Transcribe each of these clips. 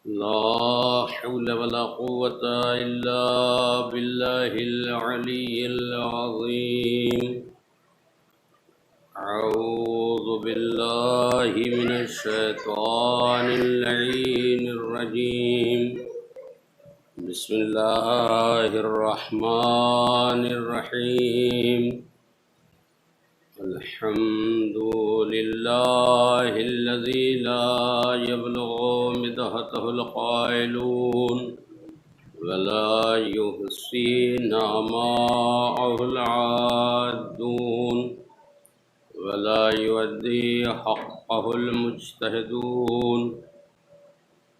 لا حول ولا قوة إلا بالله العلي العظيم. أعوذ بالله من الشيطان اللعين الرجيم. بسم الله الرحمن الرحيم. الحمد لله الذي لا يبلغ مدحته القائلون ولا يحصي نعماءه العادون ولا يؤدي حقه المجتهدون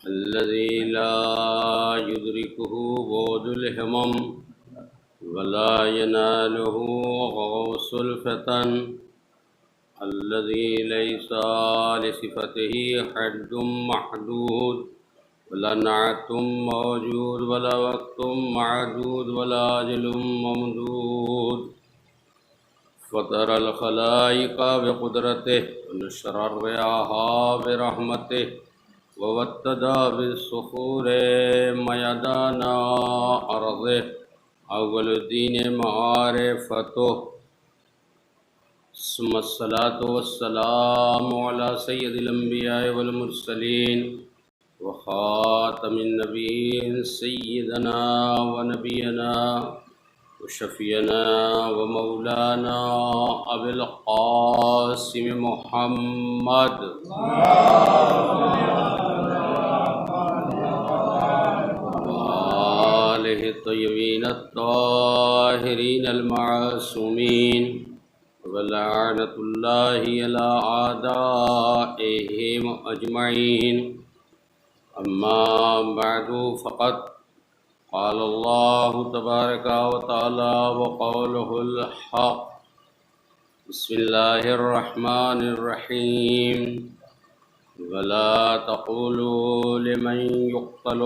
الذي لا يدركه بعد الهمم ولا يناله غوص الفتن الذي ليس لصفته حد محدود ولا نعت موجود ولا وقت معدود ولا أجل ممدود. فطر الخلائق بقدرته ونشر الرياح برحمته ووتد بالصخور ميدان أرضه اول الدین معرفتہ ثم الصلاة والسلام على سید الانبیاء والمرسلین وخاتم النبیین سیدنا ونبینا وشفینا ومولانا ابی القاسم محمد الطيبين الطاهرين المعصومين ولعنة الله على أعدائهم أجمعين. أما بعد فقد قال الله تبارك وتعالى وقوله الحق. بسم الله الرحمن الرحيم. ولا تقولوا لمن يقتل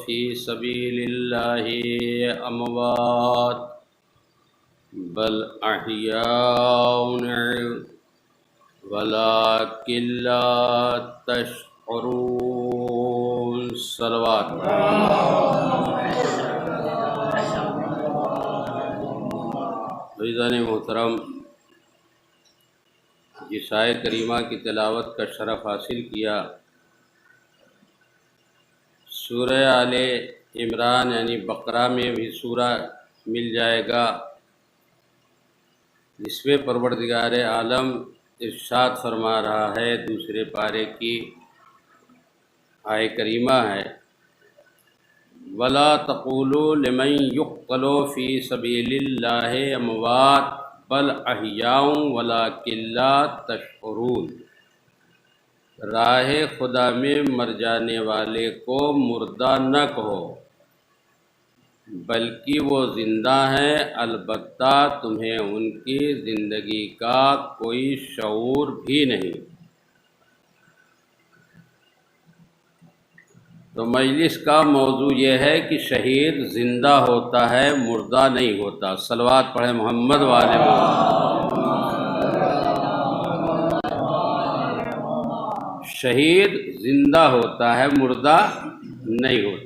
في سبيل الله أموات بل أحياء ولكن لا تشعرون. صلوات. عزیزان محترم، جس آیہ کریمہ کی تلاوت کا شرف حاصل کیا، سورہ آل عمران یعنی بقرہ میں بھی سورہ مل جائے گا، جس میں پروردگار عالم ارشاد فرما رہا ہے، دوسرے پارے کی آیہ کریمہ ہے، وَلَا تَقُولُوا لِمَن يُقْتَلُ فِي سَبِيلِ اللَّهِ أَمْوَاتٌ بل احیاء ولکن لا تشعرون. راہ خدا میں مر جانے والے کو مردہ نہ کہو بلکہ وہ زندہ ہیں، البتہ تمہیں ان کی زندگی کا کوئی شعور بھی نہیں. تو مجلس کا موضوع یہ ہے کہ شہید زندہ ہوتا ہے، مردہ نہیں ہوتا. صلوات پڑھیں محمد والے محمد. شہید زندہ ہوتا ہے، مردہ نہیں ہوتا.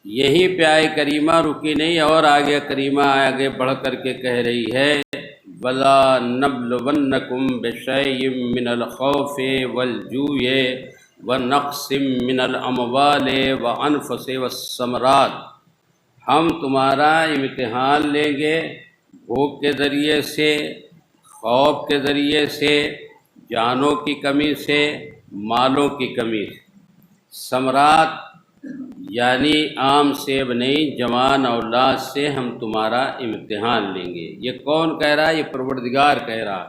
یہی پہ آیہ کریمہ رکی نہیں، اور آگے کریمہ آگے بڑھ کر کے کہہ رہی ہے، وَلَا نَبْلُوَنَّكُمْ بِشَيْءٍ مِّنَ الْخَوْفِ وَالْجُوعِ وَنَقْصٍ مِّنَ الْأَمْوَالِ وَأَنفُسِ وَالثَّمَرَاتِ. ہم تمہارا امتحان لیں گے بھوک کے ذریعے سے، خوف کے ذریعے سے، جانوں کی کمی سے، مالوں کی کمی سے. ثمرات یعنی عام سیب نہیں، جوان اولاد سے ہم تمہارا امتحان لیں گے. یہ کون کہہ رہا ہے؟ یہ پروردگار کہہ رہا ہے.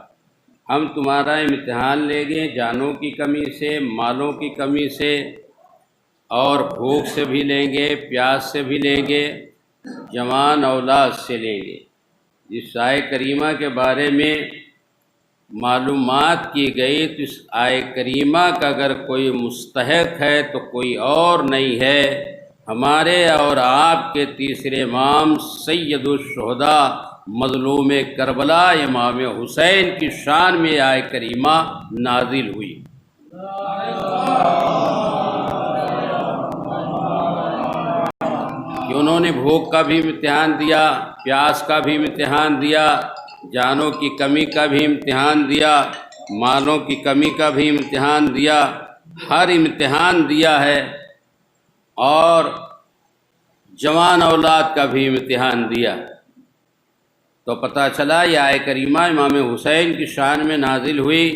ہم تمہارا امتحان لیں گے جانوں کی کمی سے، مالوں کی کمی سے، اور بھوک سے بھی لیں گے، پیاس سے بھی لیں گے، جوان اولاد سے لیں گے. جس آیہ کریمہ کے بارے میں معلومات کی گئی، تو اس آیہ کریمہ کا اگر کوئی مستحق ہے تو کوئی اور نہیں ہے، ہمارے اور آپ کے تیسرے امام سید الشہداء مظلوم کربلا امام حسین کی شان میں آیہ کریمہ نازل ہوئی. انہوں نے بھوک کا بھی امتحان دیا، پیاس کا بھی امتحان دیا، جانوں کی کمی کا بھی امتحان دیا، مالوں کی کمی کا بھی امتحان دیا، ہر امتحان دیا ہے، اور جوان اولاد کا بھی امتحان دیا۔ تو پتہ چلا یہ آیت کریمہ امام حسین کی شان میں نازل ہوئی،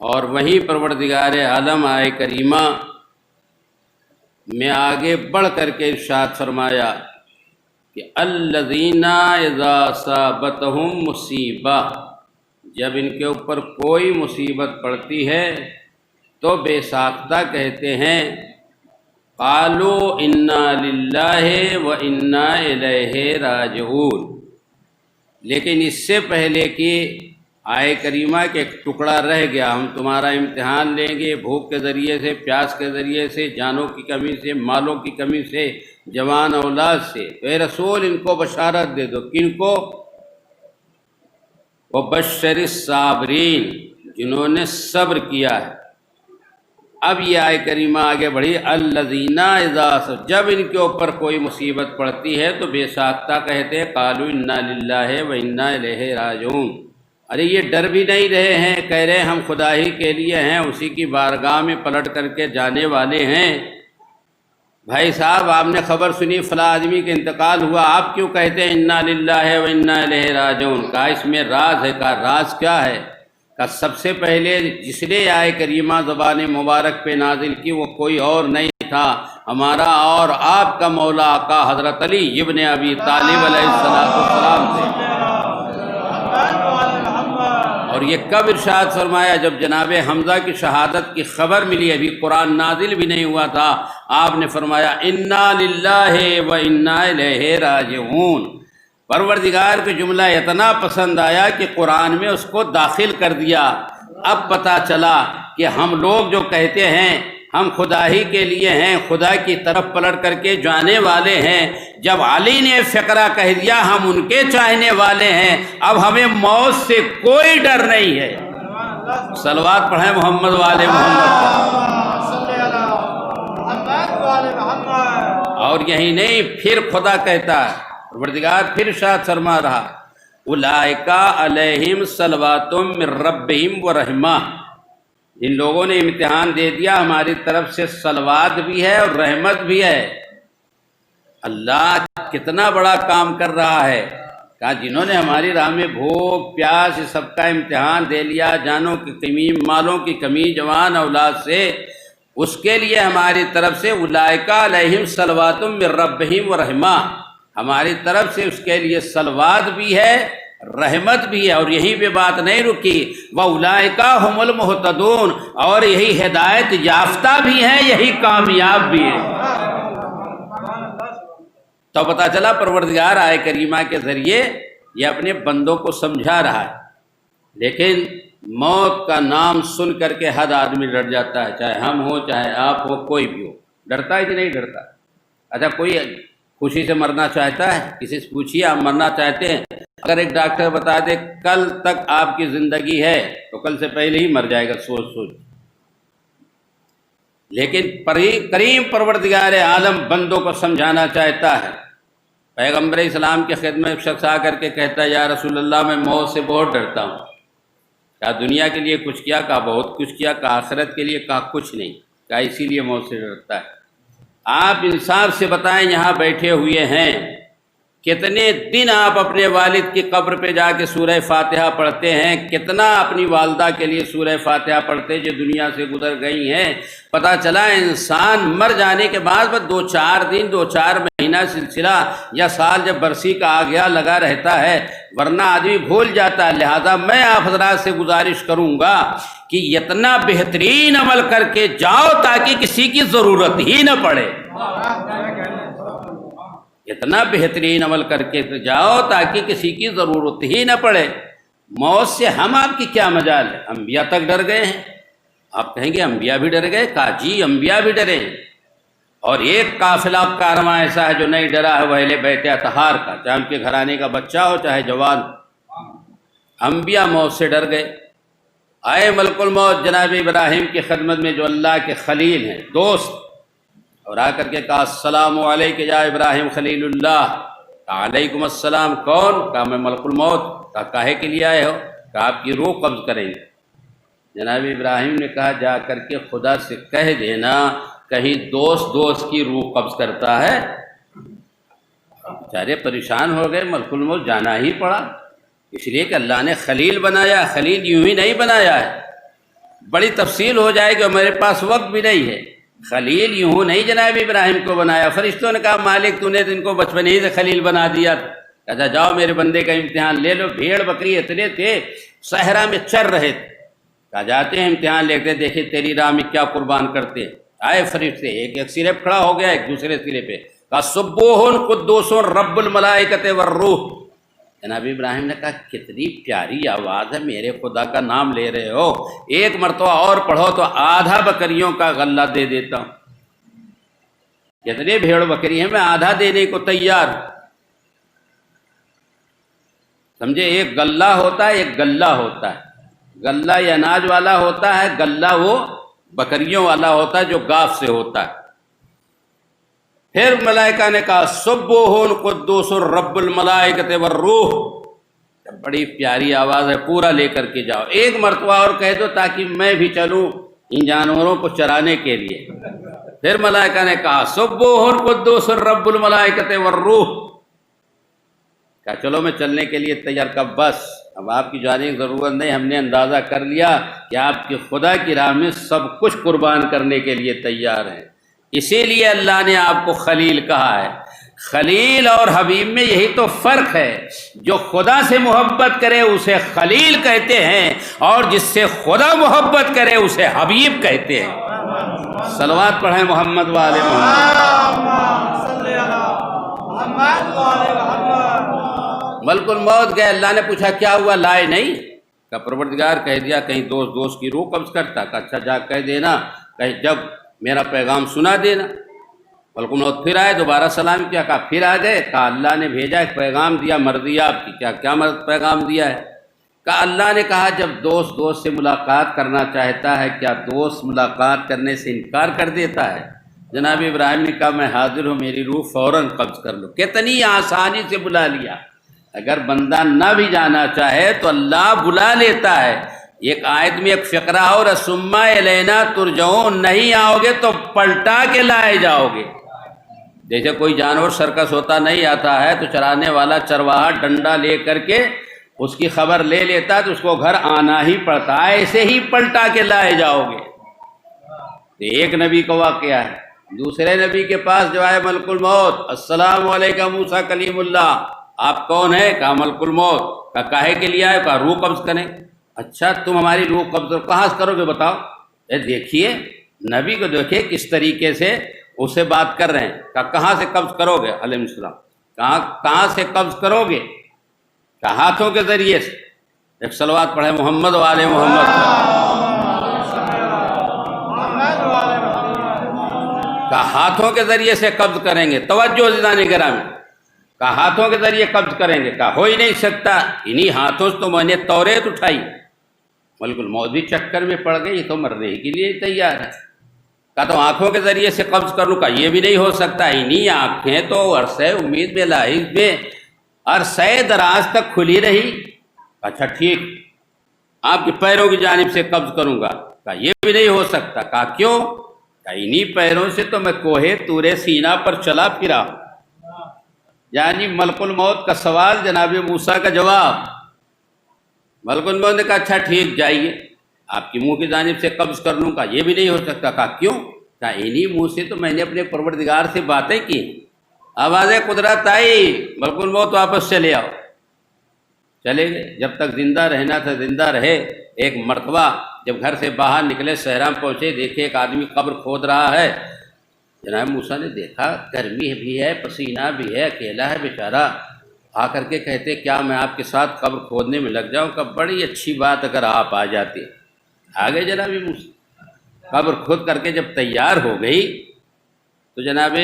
اور وہیں پروردگار عالم آیت کریمہ میں آگے بڑھ کر کے ارشاد فرمایا کہ الذین اذا اصابتہم مصیبہ، جب ان کے اوپر کوئی مصیبت پڑتی ہے تو بے ساختہ کہتے ہیں قالوا انا للہ و انا الیہ راجعون۔ لیکن اس سے پہلے کہ آیت کریمہ کے ایک ٹکڑا رہ گیا، ہم تمہارا امتحان لیں گے بھوک کے ذریعے سے، پیاس کے ذریعے سے، جانوں کی کمی سے، مالوں کی کمی سے، جوان اولاد سے، تو اے رسول ان کو بشارت دے دو۔ کن کو؟ وبشر الصابرین، جنہوں نے صبر کیا ہے۔ اب یہ آیت کریمہ آگے بڑھی الذین اذا، جب ان کے اوپر کوئی مصیبت پڑتی ہے تو بے ساختہ کہتے قالوا انا للہ و انا الیہ راجعون۔ ارے یہ ڈر بھی نہیں رہے ہیں، کہہ رہے ہم خدا ہی کے لیے ہیں، اسی کی بارگاہ میں پلٹ کر کے جانے والے ہیں۔ بھائی صاحب آپ نے خبر سنی فلاں آدمی کا انتقال ہوا، آپ کیوں کہتے ہیں انا للہ و انا الیہ راجعون؟ کہا اس میں راز ہے۔ کہا راز کیا ہے؟ کہ سب سے پہلے جس نے آیت کریمہ زبان مبارک پہ نازل کی وہ کوئی اور نہیں تھا، ہمارا اور آپ کا مولا آقا حضرت علی ابن ابی طالب علیہ السلام تھے۔ اور یہ کب ارشاد فرمایا؟ جب جناب حمزہ کی شہادت کی خبر ملی، ابھی قرآن نازل بھی نہیں ہوا تھا، آپ نے فرمایا انا للہ و انا الیہ راجعون۔ پروردگار کو جملہ اتنا پسند آیا کہ قرآن میں اس کو داخل کر دیا۔ اب پتہ چلا کہ ہم لوگ جو کہتے ہیں ہم خدا ہی کے لیے ہیں، خدا کی طرف پلٹ کر کے جانے والے ہیں، جب علی نے فقرہ کہہ دیا ہم ان کے چاہنے والے ہیں، اب ہمیں موت سے کوئی ڈر نہیں ہے۔ صلوات پڑھیں محمد والے محمد۔ اور یہی نہیں، پھر خدا کہتا ہے، پروردگار پھر ارشاد فرما رہا اولئک علیہم صلوات من ربہم ورحمہ، جن لوگوں نے امتحان دے دیا ہماری طرف سے صلوات بھی ہے اور رحمت بھی ہے۔ اللہ کتنا بڑا کام کر رہا ہے، کہا جنہوں نے ہماری راہ میں بھوک پیاس سب کا امتحان دے لیا، جانوں کی کمی مالوں کی کمی جوان اولاد سے، اس کے لیے ہماری طرف سے اولئک علیہم صلوات من ربہم ورحمہ، ہماری طرف سے اس کے لیے صلوات بھی ہے رحمت بھی ہے۔ اور یہیں پہ بات نہیں رکی، وَأُولَئِكَ هُمُ الْمُهْتَدُونَ، اور یہی ہدایت یافتہ بھی ہیں، یہی کامیاب بھی ہیں۔ تو پتہ چلا پروردگار آیت کریمہ کے ذریعے یہ اپنے بندوں کو سمجھا رہا ہے۔ لیکن موت کا نام سن کر کے ہر آدمی ڈر جاتا ہے، چاہے ہم ہو چاہے آپ ہو، کوئی بھی ہو، ڈرتا ہے کہ نہیں ڈرتا؟ اچھا کوئی خوشی سے مرنا چاہتا ہے؟ کسی سے پوچھیے آپ مرنا چاہتے ہیں؟ اگر ایک ڈاکٹر بتا دے کل تک آپ کی زندگی ہے تو کل سے پہلے ہی مر جائے گا، سوچ سوچ۔ لیکن کریم پروردگار عالم بندوں کو سمجھانا چاہتا ہے۔ پیغمبر اسلام کی خدمت ایک شخص آ کر کے کہتا ہے یا رسول اللہ میں موت سے بہت ڈرتا ہوں۔ کہا دنیا کے لیے کچھ کیا؟ کہا بہت کچھ کیا۔ کہا آخرت کے لیے؟ کہا کچھ نہیں۔ کہا اسی لیے موت سے ڈرتا ہے۔ آپ انصاف سے بتائیں یہاں بیٹھے ہوئے ہیں، کتنے دن آپ اپنے والد کی قبر پہ جا کے سورہ فاتحہ پڑھتے ہیں؟ کتنا اپنی والدہ کے لیے سورہ فاتحہ پڑھتے جو دنیا سے گزر گئی ہیں؟ پتہ چلا انسان مر جانے کے بعد بس 2-4 دن 2-4 مہینہ سلسلہ یا سال جب برسی کا آ گیا لگا رہتا ہے، ورنہ آدمی بھول جاتا ہے۔ لہذا میں آپ حضرات سے گزارش کروں گا کہ اتنا بہترین عمل کر کے جاؤ تاکہ کسی کی ضرورت ہی نہ پڑے۔ اتنا بہترین عمل کر کے جاؤ تاکہ کسی کی ضرورت ہی نہ پڑے۔ موت سے ہم آپ کی کیا مجال ہے؟ انبیاء تک ڈر گئے ہیں۔ آپ کہیں گے انبیاء بھی ڈر گئے؟ کہا جی انبیاء بھی ڈرے ہیں، اور ایک قافلہ کارواں ایسا ہے جو نہیں ڈرا ہے وہ اہل بیت اطہار کا، چاہے ان کے گھرانے کا بچہ ہو چاہے جوان۔ انبیاء موت سے ڈر گئے۔ آئے ملک الموت جناب ابراہیم کی خدمت میں جو اللہ کے خلیل ہیں، دوست، اور آ کر کے کہا السلام علیک یا ابراہیم خلیل اللہ. کہا علیکم السلام. کون؟ کہا میں ملک الموت. کہا کاہے کے لیے آئے ہو؟ کہا آپ کی روح قبض کریں گے. جناب ابراہیم نے کہا جا کر کے خدا سے کہہ دینا کہیں دوست کی روح قبض کرتا ہے. بیچارے پریشان ہو گئے، ملک الموت جانا ہی پڑا، اس لیے کہ اللہ نے خلیل بنایا. خلیل یوں ہی نہیں بنایا ہے، بڑی تفصیل ہو جائے گی، میرے پاس وقت بھی نہیں ہے. خلیل یوں نہیں جناب ابراہیم کو بنایا. فرشتوں نے کہا مالک تو نے ان کو بچپن ہی سے خلیل بنا دیا. کہا جاؤ میرے بندے کا امتحان لے لو. بھیڑ بکری اتنے تھے صحرا میں چر رہے تھے. کہا جاتے ہیں امتحان لیتے، دیکھیں تیری راہ میں کیا قربان کرتے. آئے فرشتے، ایک سرے پہ کھڑا ہو گیا، ایک دوسرے سرے پہ. کہا سبوح قدوس رب الملائکۃ والروح. جناب ابراہیم نے کہا کتنی پیاری آواز ہے، میرے خدا کا نام لے رہے ہو، ایک مرتبہ اور پڑھو تو آدھا بکریوں کا غلہ دے دیتا ہوں. کتنے بھیڑ بکری ہیں، میں آدھا دینے کو تیار. سمجھے، ایک غلہ ہوتا ہے، ایک گلہ ہوتا ہے. گلہ یہ اناج والا ہوتا ہے، گلہ وہ بکریوں والا ہوتا ہے جو گاف سے ہوتا ہے. پھر ملائکہ نے کہا سبوح قدوس رب الملائکۃ والروح. بڑی پیاری آواز ہے، پورا لے کر کے جاؤ. ایک مرتبہ اور کہہ دو تاکہ میں بھی چلوں ان جانوروں کو چرانے کے لیے. پھر ملائکہ نے کہا سبوح قدوس رب الملائکۃ والروح. کہا چلو میں چلنے کے لیے تیار. کب بس اب آپ کی جانے کی ضرورت نہیں، ہم نے اندازہ کر لیا کہ آپ کی خدا کی راہ میں سب کچھ قربان کرنے کے لیے تیار ہیں. اسی لیے اللہ نے آپ کو خلیل کہا ہے. خلیل اور حبیب میں یہی تو فرق ہے، جو خدا سے محبت کرے اسے خلیل کہتے ہیں، اور جس سے خدا محبت کرے اسے حبیب کہتے ہیں. صلوات پڑھیں محمد وآل محمد. ملک الموت گئے، اللہ نے پوچھا کیا ہوا، لائے نہیں؟ کہ پروردگار کہہ دیا کہیں دوست کی روح قبض کرتا. کہ اچھا جا کہہ دینا کہیں جب میرا پیغام سنا دینا. ملک الموت پھر آئے، دوبارہ سلام کیا. کہا پھر آ گئے. کہا اللہ نے بھیجا ایک پیغام دیا، مرضی آپ کی. کیا پیغام دیا ہے؟ کہا اللہ نے کہا جب دوست سے ملاقات کرنا چاہتا ہے، کیا دوست ملاقات کرنے سے انکار کر دیتا ہے؟ جناب ابراہیم نے کہا میں حاضر ہوں، میری روح فوراً قبض کر لو. کتنی آسانی سے بلا لیا. اگر بندہ نہ بھی جانا چاہے تو اللہ بلا لیتا ہے. ایک آیت میں ایک فقرہ اور ثم الینا ترجعون، نہیں آؤ گے تو پلٹا کے لائے جاؤ گے. جیسے کوئی جانور سرکس ہوتا نہیں آتا ہے تو چرانے والا چرواہا ڈنڈا لے کر کے اس کی خبر لے لیتا تو اس کو گھر آنا ہی پڑتا ہے. ایسے ہی پلٹا کے لائے جاؤ گے. ایک نبی کا واقعہ ہے. دوسرے نبی کے پاس جو آئے ملک الموت، السلام علیکم موسیٰ کلیم اللہ. آپ کون ہیں؟ کہا ملک الموت. کہا کاہے کے لیے آئے؟ کہا روح قبض کریں. اچھا تم ہماری روح قبض کہاں سے کرو گے بتاؤ؟ دیکھیے نبی کو، دیکھیے کس طریقے سے اسے بات کر رہے ہیں. کہا کہاں سے قبض کرو گے علیہ السلام؟ کہاں سے قبض کرو گے؟ کہا ہاتھوں کے ذریعے سے. ایک صلوات پڑھے محمد وآل محمد. کہا ہاتھوں کے ذریعے سے قبض کریں گے. توجہ عزیزان گرامی، کہا ہاتھوں کے ذریعے قبض کریں گے. کہا ہو ہی نہیں سکتا، انہی ہاتھوں سے تو میں نے توریت اٹھائی. ملک الموت بھی چکر میں پڑ گئے، یہ تو مرنے کے لیے تیار ہے. کہا تو آنکھوں کے ذریعے سے قبض کر لوں. کہا یہ بھی نہیں ہو سکتا، انہی آنکھیں تو عرصہ امید میں لاحق میں عرصہ دراز تک کھلی رہی. اچھا ٹھیک، آپ کے پیروں کی جانب سے قبض کروں گا. کہا یہ بھی نہیں ہو سکتا. کہا کیوں؟ کہا انہی پیروں سے تو میں کوہ طور سینا پر چلا پھرا. یعنی ملک الموت کا سوال، جناب موسیٰ کا جواب. ملک الموت نے کہا اچھا ٹھیک جائیے، آپ کی منہ کی جانب سے قبض کر لوں. کہا یہ بھی نہیں ہو سکتا. کہا کیوں؟ کہا انہی منہ سے تو میں نے اپنے پروردگار سے باتیں کی. آواز قدرت آئی، ملک الموت واپس چلے آؤ. چلے گئے. جب تک زندہ رہنا تھا زندہ رہے. ایک مرتبہ جب گھر سے باہر نکلے، صحرا میں پہنچے، دیکھے ایک آدمی قبر کھود رہا ہے. جناب موسیٰ نے دیکھا گرمی بھی ہے، پسینہ بھی ہے، اکیلا ہے بیچارہ. آ کر کے کہتے کیا میں آپ کے ساتھ قبر کھودنے میں لگ جاؤں؟ کہ بڑی اچھی بات اگر آپ آ جاتے. آ گئے جناب موسیٰ. قبر کھود کر کے جب تیار ہو گئی تو جناب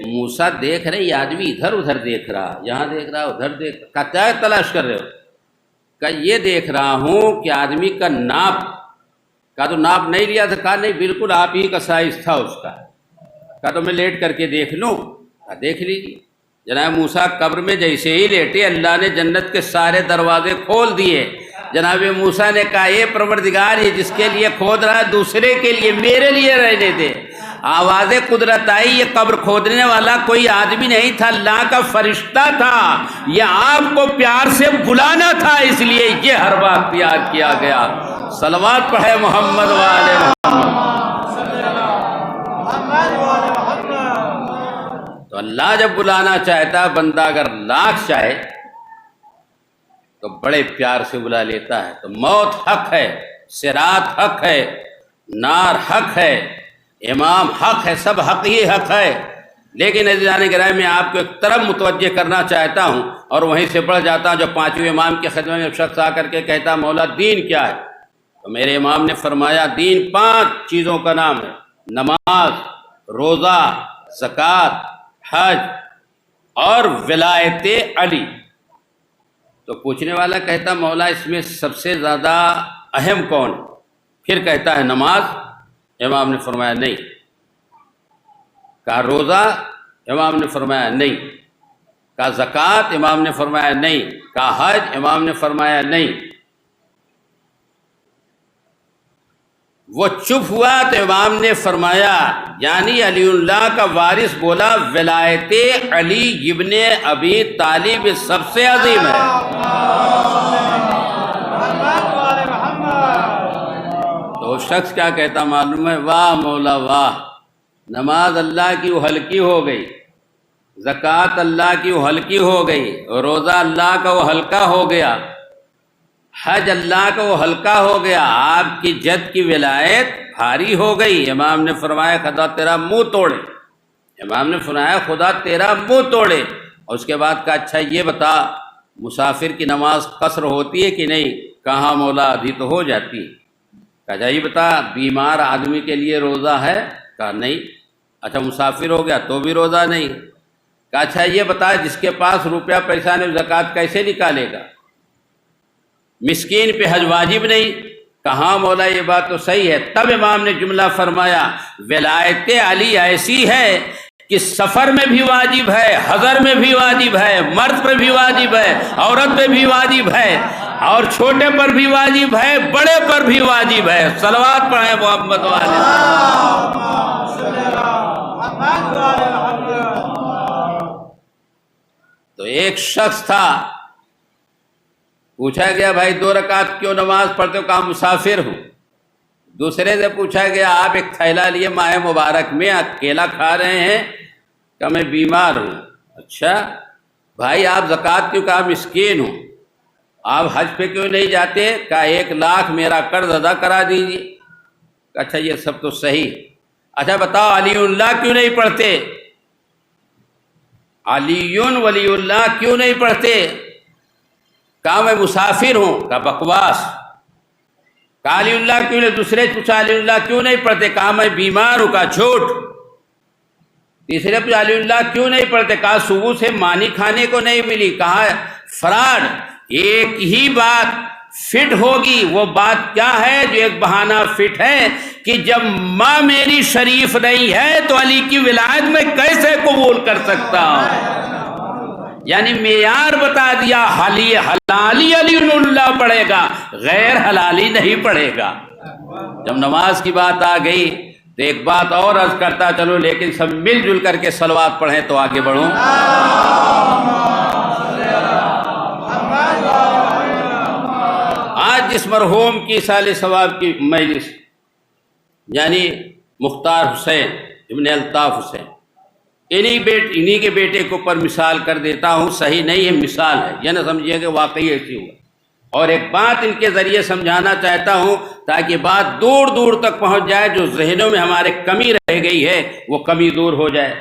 موسیٰ دیکھ رہے، یہ آدمی ادھر ادھر دیکھ رہا، یہاں دیکھ رہا، ادھر دیکھ رہا. کیا تلاش کر رہے ہو؟ کہ یہ دیکھ رہا ہوں کہ آدمی کا ناپ. کہا تو ناپ نہیں لیا تھا؟ کہا نہیں، بالکل آپ ہی کا سائز تھا اس کا. کہا تو میں لیٹ کر کے دیکھ لوں؟ کہا دیکھ لیجیے۔ جناب موسیٰ قبر میں جیسے ہی لیٹے اللہ نے جنت کے سارے دروازے کھول دیے۔ جناب موسیٰ نے کہا اے پروردگار، یہ جس کے لیے کھود رہا ہے دوسرے کے لیے، میرے لیے رہنے دے۔ آواز قدرت آئی، یہ قبر کھودنے والا کوئی آدمی نہیں تھا، اللہ کا فرشتہ تھا، یہ آپ کو پیار سے بلانا تھا، اس لیے یہ ہر بات تیار کیا گیا۔ صلوات پڑھے محمد والے محمد۔ تو اللہ جب بلانا چاہتا ہے، بندہ اگر لاکھ چاہے تو بڑے پیار سے بلا لیتا ہے۔ تو موت حق ہے، صراط حق ہے، نار حق ہے، امام حق ہے، سب حق ہی حق ہے۔ لیکن عزیزان گرامی، میں آپ کو ایک طرف متوجہ کرنا چاہتا ہوں اور وہیں سے بڑھ جاتا ہوں۔ جو پانچویں امام کی خدمت میں شخص آ کر کے کہتا مولا دین کیا ہے، تو میرے امام نے فرمایا دین 5 چیزوں کا نام ہے: نماز، روزہ، زکوٰۃ، حج اور ولایت علی۔ تو پوچھنے والا کہتا مولا اس میں سب سے زیادہ اہم کون؟ پھر کہتا ہے نماز۔ امام نے فرمایا نہیں۔ کہا روزہ؟ امام نے فرمایا نہیں۔ کہا زکوٰۃ؟ امام نے فرمایا نہیں۔ کہا حج؟ امام نے فرمایا نہیں۔ وہ چپ ہوا تو امام نے فرمایا، یعنی علی اللہ کا وارث بولا ولایت علی ابن ابی طالب سب سے عظیم ہے۔ تو شخص کیا کہتا معلوم ہے؟ واہ مولا واہ، نماز اللہ کی وہ ہلکی ہو گئی، زکوٰۃ اللہ کی وہ ہلکی ہو گئی، روزہ اللہ کا وہ ہلکا ہو گیا، حج اللہ کا وہ ہلکا ہو گیا، آپ کی جد کی ولایت بھاری ہو گئی۔ امام نے فرمایا خدا تیرا منہ توڑے۔ امام نے فرمایا خدا تیرا منہ توڑے۔ اور اس کے بعد کہا اچھا یہ بتا مسافر کی نماز قصر ہوتی ہے کہ نہیں؟ کہاں مولا آدھی تو ہو جاتی ہے۔ کہا یہ بتا بیمار آدمی کے لیے روزہ ہے؟ کہا نہیں۔ اچھا مسافر ہو گیا تو بھی روزہ نہیں؟ کہا اچھا یہ بتا جس کے پاس روپیہ پیسہ نہیں زکوٰۃ کیسے نکالے گا؟ مسکین پہ حج واجب نہیں؟ کہاں مولا یہ بات تو صحیح ہے۔ تب امام نے جملہ فرمایا ولایت علی ایسی ہے کہ سفر میں بھی واجب ہے، حضر میں بھی واجب ہے، مرد پہ بھی واجب ہے، عورت پہ بھی واجب ہے، اور چھوٹے پر بھی واجب ہے، بڑے پر بھی واجب ہے۔ صلوات پڑھیں محمد والے۔ تو ایک شخص تھا، پوچھا گیا بھائی 2 رکعت کیوں نماز پڑھتے ہو؟ کہا مسافر ہوں۔ دوسرے سے پوچھا گیا آپ ایک تھیلا لیے ماہ مبارک میں اکیلا کھا رہے ہیں؟ کہا میں بیمار ہوں۔ اچھا بھائی آپ زکوٰۃ کیوں؟ کہا مسکین ہوں۔ آپ حج پہ کیوں نہیں جاتے؟ کہا 1 لاکھ میرا قرض ادا کرا دیجیے۔ اچھا یہ سب تو صحیح۔ اچھا بتاؤ علی اللہ کیوں نہیں پڑھتے؟ علی ولی اللہ کیوں نہیں پڑھتے؟ کہا میں مسافر ہوں۔ کہا بکواس۔ کہا علی اللہ کیوں نہیں؟ دوسرے پوچھا علی اللہ کیوں نہیں پڑھتے؟ کہا میں بیمار ہوں۔ کہا جھوٹ۔ تیسرے پوچھا علی اللہ کیوں نہیں پڑھتے؟ کہا صبح سے مانی کھانے کو نہیں ملی۔ کہا فراڈ۔ ایک ہی بات فٹ ہوگی، وہ بات کیا ہے؟ جو ایک بہانہ فٹ ہے کہ جب ماں میری شریف نہیں ہے تو علی کی ولایت میں کیسے قبول کر سکتا ہوں؟ یعنی معیار بتا دیا، حلالی علی اللہ پڑھے گا، غیر حلالی نہیں پڑھے گا۔ جب نماز کی بات آ گئی تو ایک بات اور عرض کرتا چلو، لیکن سب مل جل کر کے صلوات پڑھیں تو آگے بڑھوں۔ آج جس مرحوم کی سال ثواب کی مجلس، یعنی مختار حسین ابن الطاف حسین، انہی کے بیٹے کے اوپر مثال کر دیتا ہوں، صحیح نہیں ہے مثال ہے، یہ نہ سمجھیے کہ واقعی ایسی ہوا۔ اور ایک بات ان کے ذریعے سمجھانا چاہتا ہوں تاکہ بات دور دور تک پہنچ جائے، جو ذہنوں میں ہمارے کمی رہ گئی ہے وہ کمی دور ہو جائے۔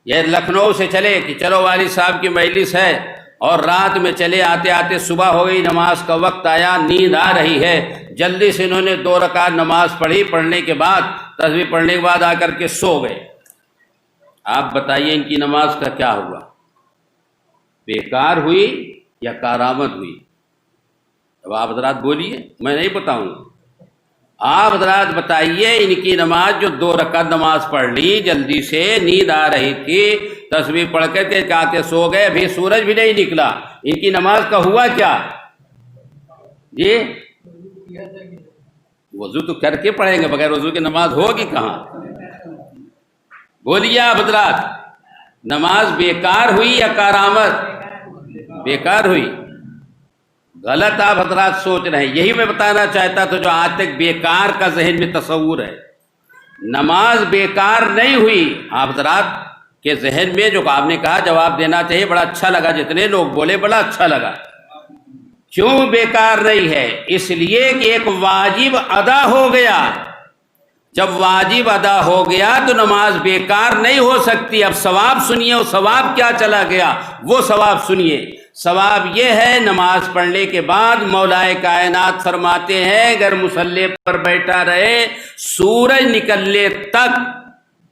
یہ لکھنؤ سے چلے کہ چلو والد صاحب کی مجلس ہے، اور رات میں چلے آتے آتے صبح ہو گئی، نماز کا وقت آیا، نیند آ رہی ہے، جلدی سے انہوں نے 2 رکعت نماز پڑھی، پڑھنے کے بعد تسبیح پڑھنے کے بعد آ کر کے سو گئے۔ آپ بتائیے ان کی نماز کا کیا ہوا؟ بیکار ہوئی یا کارآمد ہوئی؟ اب آپ حضرات بولیے، میں نہیں بتاؤں گا۔ آپ حضرات بتائیے، ان کی نماز جو 2 رکعت نماز پڑھ لی، جلدی سے نیند آ رہی تھی، تسبیح پڑھ کے جا کے سو گئے، ابھی سورج بھی نہیں نکلا، ان کی نماز کا ہوا کیا؟ جی وضو تو کر کے پڑھیں گے، بغیر وضو کی نماز ہوگی کہاں؟ بولیے آپ حضرات، نماز بیکار ہوئی یا کارآمد؟ بیکار ہوئی۔ غلط آپ حضرات سوچ رہے ہیں، یہی میں بتانا چاہتا تھا جو آج تک بیکار کا ذہن میں تصور ہے۔ نماز بیکار نہیں ہوئی، آپ حضرات کے ذہن میں جو آپ نے کہا جواب دینا چاہیے، بڑا اچھا لگا، جتنے لوگ بولے بڑا اچھا لگا۔ کیوں بیکار نہیں ہے؟ اس لیے کہ ایک واجب ادا ہو گیا، جب واجب ادا ہو گیا تو نماز بیکار نہیں ہو سکتی۔ اب ثواب سنیے، وہ ثواب کیا چلا گیا، وہ ثواب سنیے۔ ثواب یہ ہے، نماز پڑھنے کے بعد مولا کائنات فرماتے ہیں اگر مصلی پر بیٹھا رہے سورج نکلنے تک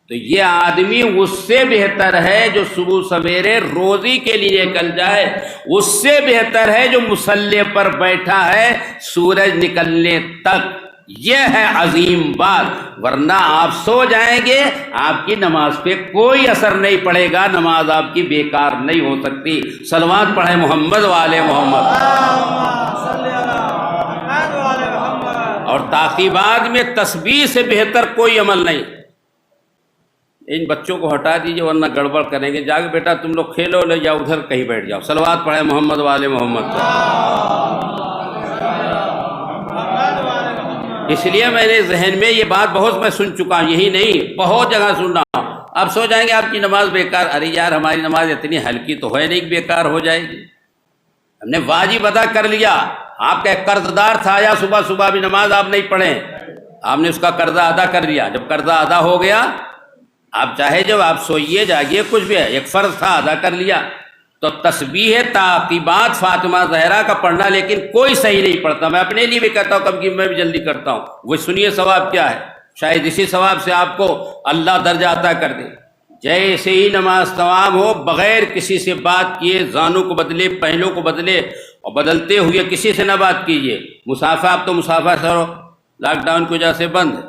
تو یہ آدمی اس سے بہتر ہے جو صبح سویرے روزی کے لیے نکل جائے، اس سے بہتر ہے جو مصلی پر بیٹھا ہے سورج نکلنے تک۔ یہ ہے عظیم بات، ورنہ آپ سو جائیں گے، آپ کی نماز پہ کوئی اثر نہیں پڑے گا، نماز آپ کی بیکار نہیں ہو سکتی۔ صلوات پڑھیں محمد والے محمد۔ اور تعقیبات میں تسبیح سے بہتر کوئی عمل نہیں۔ ان بچوں کو ہٹا دیجئے ورنہ گڑبڑ کریں گے، جا کے بیٹا تم لوگ کھیلو لے جاؤ، ادھر کہیں بیٹھ جاؤ۔ صلوات پڑھیں محمد والے محمد۔ اس لیے میرے ذہن میں یہ بات بہت میں سن چکا ہوں، یہی نہیں بہت جگہ سن رہا ہوں۔ اب سو جائیں گے آپ کی نماز بیکار، ارے یار ہماری نماز اتنی ہلکی تو ہے نہیں کہ بیکار ہو جائے گی، ہم نے واجب ادا کر لیا۔ آپ کا ایک قرض دار تھا، یا صبح صبح بھی نماز آپ نہیں پڑھیں، آپ نے اس کا قرضہ ادا کر لیا۔ جب قرضہ ادا ہو گیا، آپ چاہے جب آپ سوئیے جاگیے کچھ بھی ہے، ایک فرض تھا ادا کر لیا۔ تو تسبیح تعقیبات فاطمہ زہرا کا پڑھنا لیکن کوئی صحیح نہیں پڑھتا، میں اپنے لیے بھی کہتا ہوں، کبھی میں بھی جلدی کرتا ہوں، وہ سنیے ثواب کیا ہے، شاید اسی ثواب سے آپ کو اللہ درجہ عطا کر دے۔ جیسے ہی نماز تمام ہو، بغیر کسی سے بات کیے، زانوں کو بدلے، پہلوں کو بدلے، اور بدلتے ہوئے کسی سے نہ بات کیجیے۔ مسافہ اب تو مسافہ سر لاک ڈاؤن کی وجہ سے بند ہے،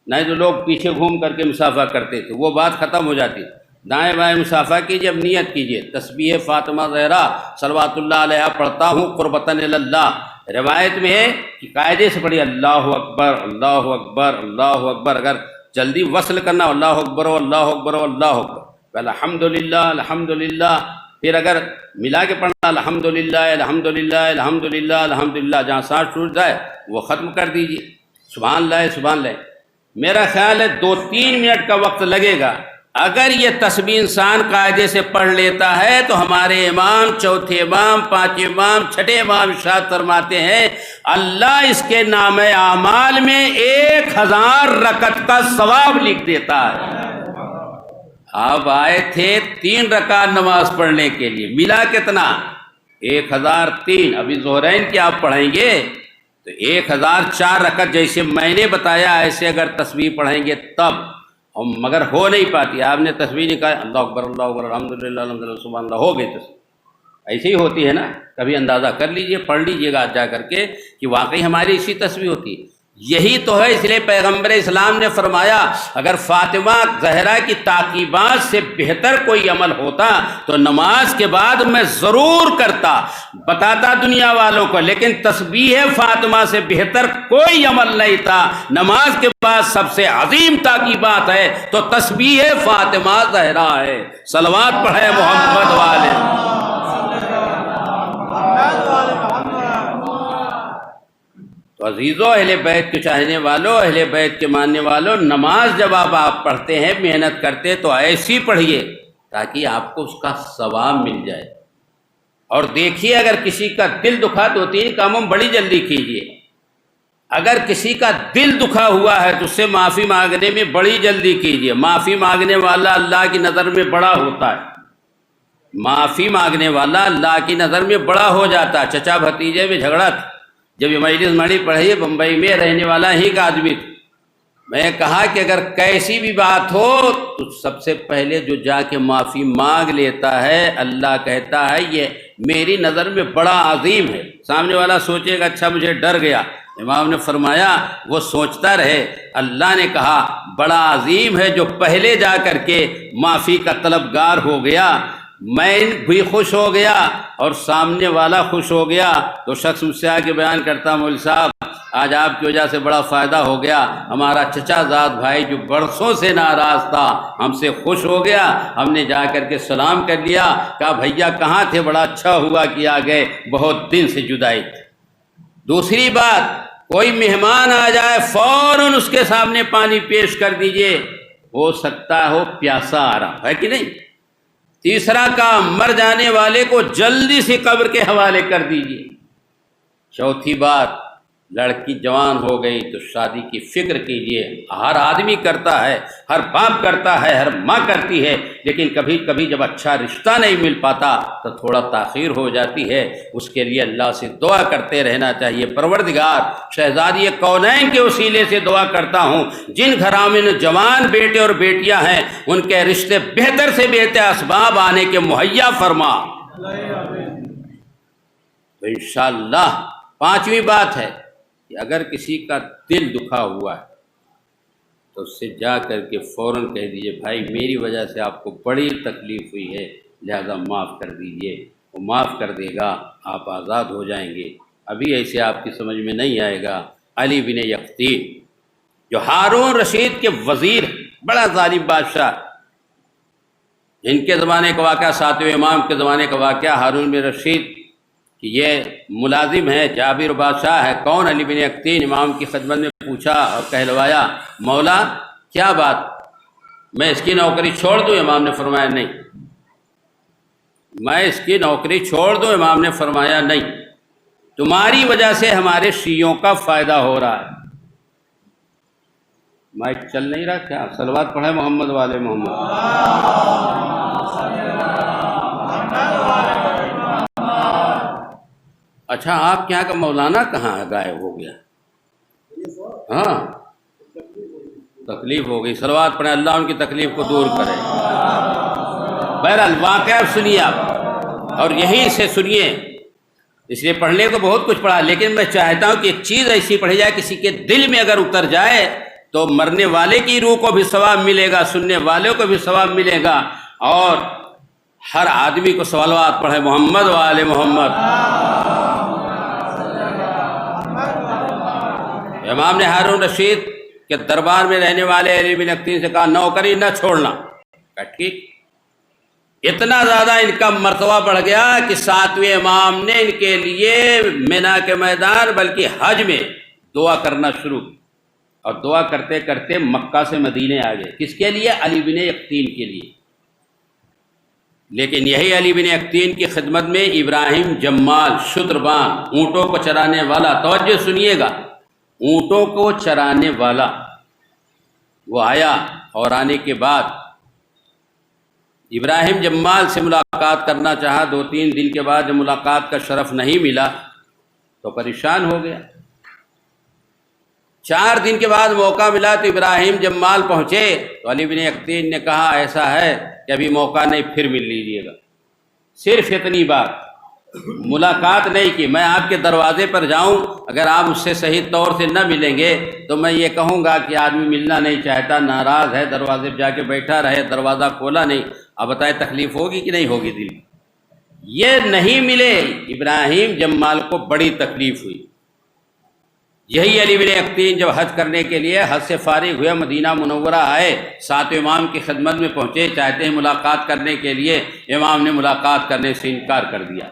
نہیں تو لوگ پیچھے گھوم کر کے مسافہ کرتے تھے، وہ بات ختم ہو جاتی۔ دائیں بائیں مسافہ کیجیے، اب نیت کیجیے تسبیح فاطمہ زہرا صلوات اللہ علیہ پڑھتا ہوں قربتاً اللہ۔ روایت میں ہے کہ قاعدے سے پڑھیے اللہ اکبر اللہ اکبر اللہ اکبر، اگر جلدی وصل کرنا اللہ اکبر اللہ اکبر اللہ اکبر، پہلے الحمدللہ الحمدللہ، پھر اگر ملا کے پڑھنا الحمدللہ الحمدللہ الحمدللہ الحمدللہ، جہاں سانس ٹوٹ جائے وہ ختم کر دیجیے، سبحان اللہ سبحان اللہ۔ میرا خیال ہے 2-3 منٹ کا وقت لگے گا۔ اگر یہ تسبیح انسان قاعدے سے پڑھ لیتا ہے تو ہمارے امام، چوتھے امام، پانچ امام، چھٹے امام ارشاد فرماتے ہیں اللہ اس کے نام اعمال میں 1000 رکعت کا ثواب لکھ دیتا ہے۔ آپ آئے تھے 3 رکعت نماز پڑھنے کے لیے، ملا کتنا؟ 1003۔ ابھی ظہرین کی آپ پڑھیں گے تو 1004 رکعت جیسے میں نے بتایا ایسے اگر تسبیح پڑھیں گے تب، مگر ہو نہیں پاتی۔ آپ نے تسبیح نکالا اللہ اکبر اللہ اکبر الحمدللہ الحمدللہ سبحان اللہ، ہو گئی تسبیح۔ ایسے ہی ہوتی ہے نا، کبھی اندازہ کر لیجئے، پڑھ لیجئے گا جا کر کے کہ واقعی ہماری اسی تسبیح ہوتی ہے۔ یہی تو ہے، اس لیے پیغمبر اسلام نے فرمایا اگر فاطمہ زہرا کی تعقیبات سے بہتر کوئی عمل ہوتا تو نماز کے بعد میں ضرور کرتا، بتاتا دنیا والوں کو، لیکن تسبیح فاطمہ سے بہتر کوئی عمل نہیں تھا۔ نماز کے بعد سب سے عظیم تعقیبات ہے تو تسبیح فاطمہ زہرا ہے۔ صلوات پڑھے محمد والے۔ تو عزیزو، اہل بیت کے چاہنے والوں، اہل بیت کے ماننے والوں، نماز جب آپ پڑھتے ہیں، محنت کرتے تو ایسی پڑھیے تاکہ آپ کو اس کا ثواب مل جائے۔ اور دیکھیے اگر کسی کا دل دکھا تو 3 کاموں بڑی جلدی کیجیے۔ اگر کسی کا دل دکھا ہوا ہے تو اس سے معافی مانگنے میں بڑی جلدی کیجیے۔ معافی مانگنے والا اللہ کی نظر میں بڑا ہوتا ہے، معافی مانگنے والا اللہ کی نظر میں بڑا ہو جاتا ہے۔ چچا بھتیجے میں جھگڑا تھا، جب یہ مجلس مڑی پڑھی، بمبئی میں رہنے والا ہی کا آدمی تھا، میں نے کہا کہ اگر کیسی بھی بات ہو تو سب سے پہلے جو جا کے معافی مانگ لیتا ہے اللہ کہتا ہے یہ میری نظر میں بڑا عظیم ہے۔ سامنے والا سوچے گا اچھا مجھے ڈر گیا، امام نے فرمایا وہ سوچتا رہے، اللہ نے کہا بڑا عظیم ہے جو پہلے جا کر کے معافی کا طلبگار ہو گیا، میں بھی خوش ہو گیا اور سامنے والا خوش ہو گیا۔ تو شخص مجھ سے آ کے بیان کرتا، مولوی صاحب آج آپ کی وجہ سے بڑا فائدہ ہو گیا، ہمارا چچا زاد بھائی جو برسوں سے ناراض تھا ہم سے خوش ہو گیا، ہم نے جا کر کے سلام کر لیا، کہا بھیا کہاں تھے، بڑا اچھا ہوا کہ آ گئے، بہت دن سے جدائی تھی۔ دوسری بات، کوئی مہمان آ جائے فوراً اس کے سامنے پانی پیش کر دیجئے، ہو سکتا ہو پیاسا آ رہا ہے کہ نہیں۔ تیسرا کام، مر جانے والے کو جلدی سے قبر کے حوالے کر دیجئے۔ چوتھی بات، لڑکی جوان ہو گئی تو شادی کی فکر کیجئے، ہر آدمی کرتا ہے، ہر باپ کرتا ہے، ہر ماں کرتی ہے، لیکن کبھی کبھی جب اچھا رشتہ نہیں مل پاتا تو تھوڑا تاخیر ہو جاتی ہے، اس کے لیے اللہ سے دعا کرتے رہنا چاہیے۔ پروردگار شہزادی کونین کے وسیلے سے دعا کرتا ہوں، جن گھروں میں جوان بیٹے اور بیٹیاں ہیں ان کے رشتے بہتر سے بہتر اسباب آنے کے مہیا فرما۔ تو انشاءاللہ پانچویں بات ہے کہ اگر کسی کا دل دکھا ہوا ہے تو اس سے جا کر کے فوراً کہہ دیجئے بھائی میری وجہ سے آپ کو بڑی تکلیف ہوئی ہے، لہذا معاف کر دیجئے، وہ معاف کر دے گا، آپ آزاد ہو جائیں گے۔ ابھی ایسے آپ کی سمجھ میں نہیں آئے گا، علی بن یقطین جو ہارون رشید کے وزیر، بڑا ظالم بادشاہ، ان کے زمانے کا واقعہ، ساتویں امام کے زمانے کا واقعہ، ہارون بن رشید کہ یہ ملازم ہے، جابر بادشاہ ہے، کون؟ علی بن یقطین۔ امام کی خدمت میں پوچھا اور کہلوایا مولا کیا بات، میں اس کی نوکری چھوڑ دوں؟ امام نے فرمایا نہیں۔ میں اس کی نوکری چھوڑ دوں؟ امام نے فرمایا نہیں، تمہاری وجہ سے ہمارے شیعوں کا فائدہ ہو رہا ہے۔ مائک چل نہیں رہا کیا؟ صلوات پڑھیں محمد والے محمد۔ اچھا آپ کے یہاں کا مولانا کہاں ہے؟ غائب ہو گیا۔ ہاں تکلیف ہو گئی، صلوات پڑھیں، اللہ ان کی تکلیف کو دور کرے۔ بہرحال واقعہ سنیے آپ، اور یہیں سے سنیے، اس لیے پڑھنے کو بہت کچھ پڑھا، لیکن میں چاہتا ہوں کہ ایک چیز ایسی پڑھی جائے کسی کے دل میں اگر اتر جائے تو مرنے والے کی روح کو بھی ثواب ملے گا، سننے والوں کو بھی ثواب ملے گا، اور ہر آدمی کو صلوات پڑھے محمد وآل محمد۔ امام نے ہارون رشید کے دربار میں رہنے والے علی بن یقطین سے کہا نوکری نہ چھوڑنا، کہا ٹھیک۔ اتنا زیادہ ان کا مرتبہ بڑھ گیا کہ ساتویں امام نے ان کے لیے مینا کے میدان بلکہ حج میں دعا کرنا شروع کی، اور دعا کرتے کرتے مکہ سے مدینے آ گئے۔ کس کے لیے؟ علی بن یقطین کے لیے۔ لیکن یہی علی بن یقطین کی خدمت میں ابراہیم جمال شتربان، اونٹوں کو چرانے والا، توجہ سنیے گا، اونٹوں کو چرانے والا، وہ آیا، اور آنے کے بعد ابراہیم جمال سے ملاقات کرنا چاہا۔ 2-3 دن کے بعد جب ملاقات کا شرف نہیں ملا تو پریشان ہو گیا۔ 4 دن کے بعد موقع ملا تو ابراہیم جمال پہنچے تو علی بن یقطین نے کہا ایسا ہے کہ ابھی موقع نہیں، پھر مل لیجیے گا۔ صرف اتنی بات، ملاقات نہیں کی۔ میں آپ کے دروازے پر جاؤں، اگر آپ مجھ سے صحیح طور سے نہ ملیں گے تو میں یہ کہوں گا کہ آدمی ملنا نہیں چاہتا، ناراض ہے، دروازے پہ جا کے بیٹھا رہے، دروازہ کھولا نہیں۔ اب بتائیں تکلیف ہوگی کہ نہیں ہوگی دل میں؟ یہ نہیں ملے، ابراہیم جمال کو بڑی تکلیف ہوئی۔ یہی علی بن یقطین جب حج کرنے کے لیے حج سے فارغ ہوئے مدینہ منورہ آئے، ساتویں امام کی خدمت میں پہنچے، چاہتے ہیں ملاقات کرنے کے لیے، امام نے ملاقات کرنے سے انکار کر دیا،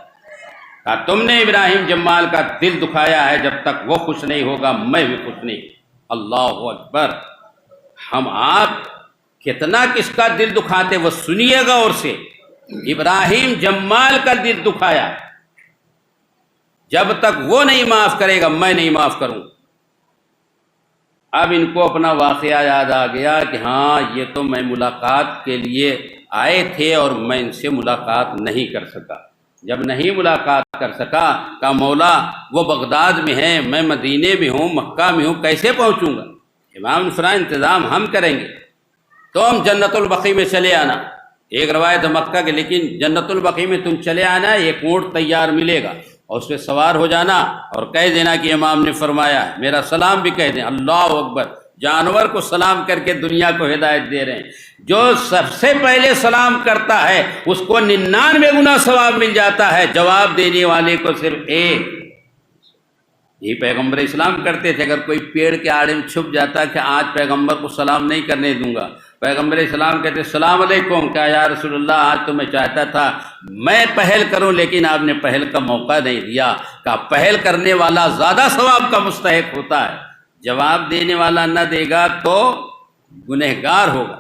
کہا تم نے ابراہیم جمال کا دل دکھایا ہے، جب تک وہ خوش نہیں ہوگا میں بھی خوش نہیں۔ اللہ اکبر! ہم آپ کتنا کس کا دل دکھاتے، وہ سنیے گا اور سے، ابراہیم جمال کا دل دکھایا، جب تک وہ نہیں معاف کرے گا میں نہیں معاف کروں۔ اب ان کو اپنا واقعہ یاد آ گیا کہ ہاں یہ تو میں ملاقات کے لیے آئے تھے اور میں ان سے ملاقات نہیں کر سکا۔ جب نہیں ملاقات کر سکا، کہا مولا وہ بغداد میں ہیں، میں مدینے میں ہوں، مکہ میں ہوں، کیسے پہنچوں گا؟ امام نے فرمایا انتظام ہم کریں گے، تم جنت البقیع میں چلے آنا۔ ایک روایت ہے مکہ کے، لیکن جنت البقیع میں تم چلے آنا، ایک اونٹ تیار ملے گا، اور اس پہ سوار ہو جانا اور کہہ دینا کہ امام نے فرمایا، میرا سلام بھی کہہ دیں، اللہ اکبر، جانور کو سلام کر کے دنیا کو ہدایت دے رہے ہیں۔ جو سب سے پہلے سلام کرتا ہے اس کو 99 گنا ثواب مل جاتا ہے، جواب دینے والے کو صرف ایک۔ یہ پیغمبر اسلام کرتے تھے، اگر کوئی پیڑ کے آڑے میں چھپ جاتا کہ آج پیغمبر کو سلام نہیں کرنے دوں گا، پیغمبر اسلام کہتے السلام علیکم، کہا یا رسول اللہ آج تو میں چاہتا تھا میں پہل کروں لیکن آپ نے پہل کا موقع نہیں دیا۔ کہا پہل کرنے والا زیادہ ثواب کا مستحق ہوتا ہے، جواب دینے والا نہ دے گا تو گنہگار ہوگا۔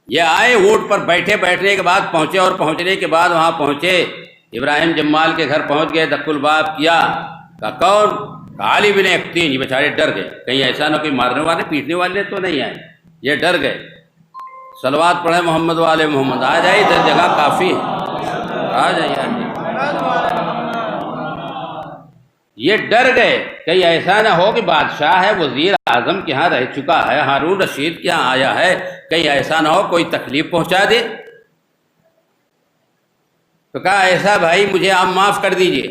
یہ آئے اونٹ پر بیٹھنے کے بعد پہنچے، اور پہنچنے کے بعد وہاں پہنچے ابراہیم جمال کے گھر پہنچ گئے، دق الباب کیا، کہا کون؟ کہا علی بن یقطین۔ یہ بیچارے ڈر گئے، کہیں ایسا نہ کوئی مارنے والے پیٹنے والے تو نہیں آئے، یہ ڈر گئے۔ صلوات پڑھے محمد والے محمد، آ جائے ادھر جگہ کافی ہے، آ جائیے۔ یہ ڈر گئے کہیں ایسا نہ ہو کہ بادشاہ ہے، وزیر اعظم کے ہاں رہ چکا ہے، ہارون رشید کے ہاں آیا ہے، کہیں ایسا نہ ہو کوئی تکلیف پہنچا دے۔ تو کہا ایسا بھائی مجھے آپ معاف کر دیجئے۔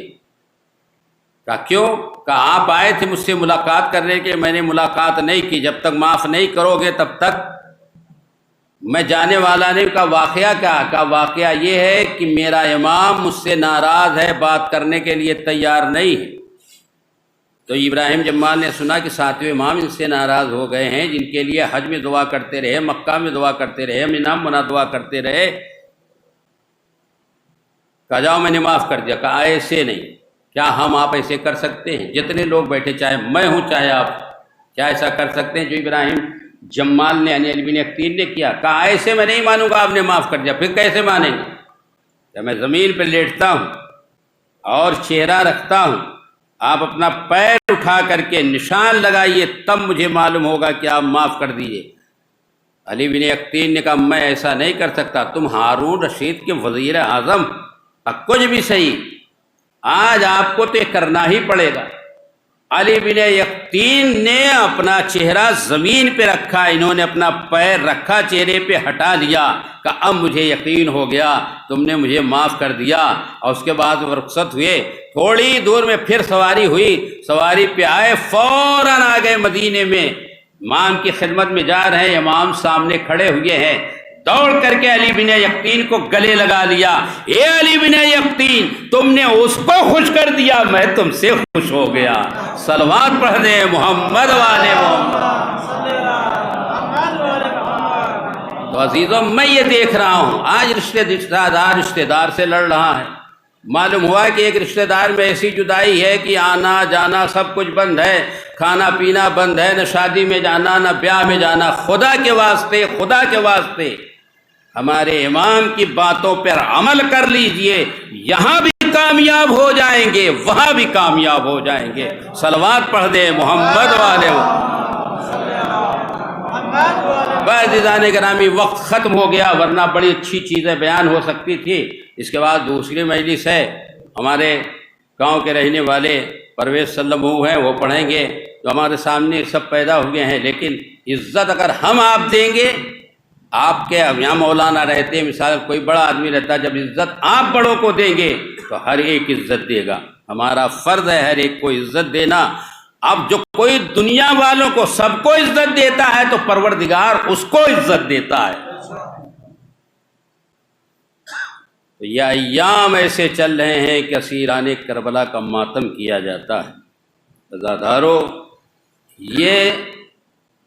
کہا کیوں؟ کہا آپ آئے تھے مجھ سے ملاقات کرنے کے، میں نے ملاقات نہیں کی، جب تک معاف نہیں کرو گے تب تک میں جانے والا نہیں۔ کہا واقعہ کیا؟ کہا واقعہ یہ ہے کہ میرا امام مجھ سے ناراض ہے، بات کرنے کے لیے تیار نہیں ہے۔ تو ابراہیم جمال نے سنا کہ ساتویں امام ان سے ناراض ہو گئے ہیں، جن کے لیے حج میں دعا کرتے رہے، مکہ میں دعا کرتے رہے، منہ دعا کرتے رہے۔ کہا جاؤ میں نے معاف کر دیا۔ کہا ایسے نہیں، کیا ہم آپ ایسے کر سکتے ہیں؟ جتنے لوگ بیٹھے، چاہے میں ہوں چاہے آپ، کیا ایسا کر سکتے ہیں جو ابراہیم جمال نے یعنی علی بن یقطین نے کیا؟ کہا ایسے میں نہیں مانوں گا، آپ نے معاف کر دیا، پھر کیسے مانیں گے؟ کہ میں زمین پہ لیٹتا ہوں اور چہرہ رکھتا ہوں، آپ اپنا پیر اٹھا کر کے نشان لگائیے تب مجھے معلوم ہوگا کہ آپ معاف کر دیجئے۔ علی بن یقطین نے کہا میں ایسا نہیں کر سکتا، تم ہارون رشید کے وزیر اعظم، کچھ بھی صحیح، آج آپ کو تو یہ کرنا ہی پڑے گا۔ علی بن یقطین نے اپنا چہرہ زمین پہ رکھا، انہوں نے اپنا پیر رکھا چہرے پہ، ہٹا لیا، کہ اب مجھے یقین ہو گیا تم نے مجھے معاف کر دیا۔ اور اس کے بعد وہ رخصت ہوئے، تھوڑی دور میں پھر سواری ہوئی، سواری پہ آئے، فوراً آ گئے مدینے میں، امام کی خدمت میں جا رہے ہیں، امام سامنے کھڑے ہوئے ہیں، دوڑ کر کے علی بن یقطین کو گلے لگا لیا، اے علی بن یقطین تم نے اس کو خوش کر دیا، میں تم سے خوش ہو گیا۔ صلوات پڑھ دیں محمد والے محمد۔ تو عزیزوں میں یہ دیکھ رہا ہوں آج رشتہ دار سے لڑ رہا ہے، معلوم ہوا کہ ایک رشتہ دار میں ایسی جدائی ہے کہ آنا جانا سب کچھ بند ہے، کھانا پینا بند ہے، نہ شادی میں جانا نہ بیاہ میں جانا۔ خدا کے واسطے ہمارے امام کی باتوں پر عمل کر لیجئے، یہاں بھی کامیاب ہو جائیں گے، وہاں بھی کامیاب ہو جائیں گے۔ صلوات پڑھ دیں محمد والے۔ عزیزان گرامی وقت ختم ہو گیا، ورنہ بڑی اچھی چیزیں بیان ہو سکتی تھی۔ اس کے بعد دوسری مجلس ہے، ہمارے گاؤں کے رہنے والے پرویز سلم ہیں، وہ پڑھیں گے۔ تو ہمارے سامنے سب پیدا ہوئے ہیں، لیکن عزت اگر ہم آپ دیں گے، آپ کے یہاں مولانا رہتے، مثال کوئی بڑا آدمی رہتا، جب عزت آپ بڑوں کو دیں گے تو ہر ایک عزت دے گا۔ ہمارا فرض ہے ہر ایک کو عزت دینا۔ اب جو کوئی دنیا والوں کو سب کو عزت دیتا ہے تو پروردگار اس کو عزت دیتا ہے۔ تو یہ ایام ایسے چل رہے ہیں کہ اسیران کربلا کا ماتم کیا جاتا ہے۔ عزادارو، یہ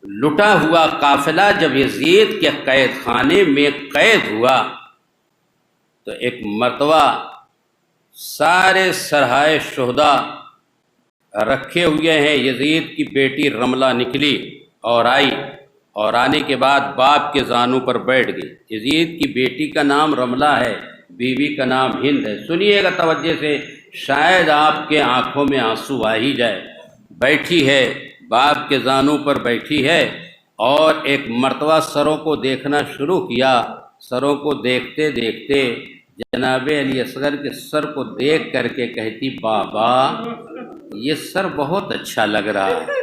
لٹا ہوا قافلہ جب یزید کے قید خانے میں قید ہوا تو ایک مرتبہ سارے سرہائے شہداء رکھے ہوئے ہیں، یزید کی بیٹی رملہ نکلی اور آئی، اور آنے کے بعد باپ کے زانوں پر بیٹھ گئی۔ یزید کی بیٹی کا نام رملہ ہے، بیوی کا نام ہند ہے۔ سنیے گا توجہ سے، شاید آپ کے آنکھوں میں آنسو آ ہی جائے۔ بیٹھی ہے، باپ کے زانوں پر بیٹھی ہے، اور ایک مرتبہ سروں کو دیکھنا شروع کیا۔ سروں کو دیکھتے دیکھتے جناب علی اصغر کے سر کو دیکھ کر کے کہتی بابا یہ سر بہت اچھا لگ رہا ہے،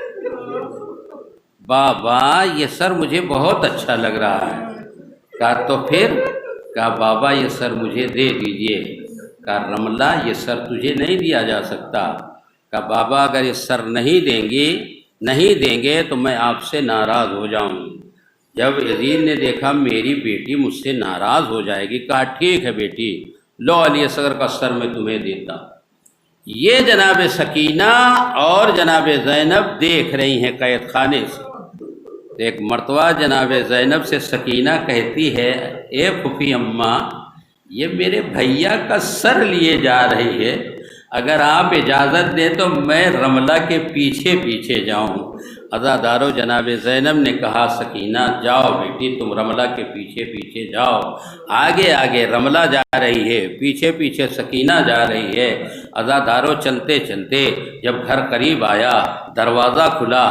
بابا یہ سر مجھے بہت اچھا لگ رہا ہے۔ کہا تو پھر؟ کہا بابا یہ سر مجھے دے دیجئے۔ کہا رملہ یہ سر تجھے نہیں دیا جا سکتا، کہا بابا اگر یہ سر نہیں دیں گے تو میں آپ سے ناراض ہو جاؤں گی۔ جب یزید نے دیکھا میری بیٹی مجھ سے ناراض ہو جائے گی، کہا ٹھیک ہے بیٹی، لو علی اصغر کا سر میں تمہیں دیتا۔ یہ جناب سکینہ اور جناب زینب دیکھ رہی ہیں قید خانے سے۔ ایک مرتبہ جناب زینب سے سکینہ کہتی ہے اے پھوپھی اماں، یہ میرے بھیا کا سر لیے جا رہی ہے، اگر آپ اجازت دیں تو میں رملہ کے پیچھے پیچھے جاؤں۔ عزادارو جناب زینب نے کہا سکینہ جاؤ بیٹی، تم رملہ کے پیچھے پیچھے جاؤ۔ آگے آگے رملہ جا رہی ہے، پیچھے پیچھے سکینہ جا رہی ہے۔ عزادارو چلتے چلتے جب گھر قریب آیا، دروازہ کھلا،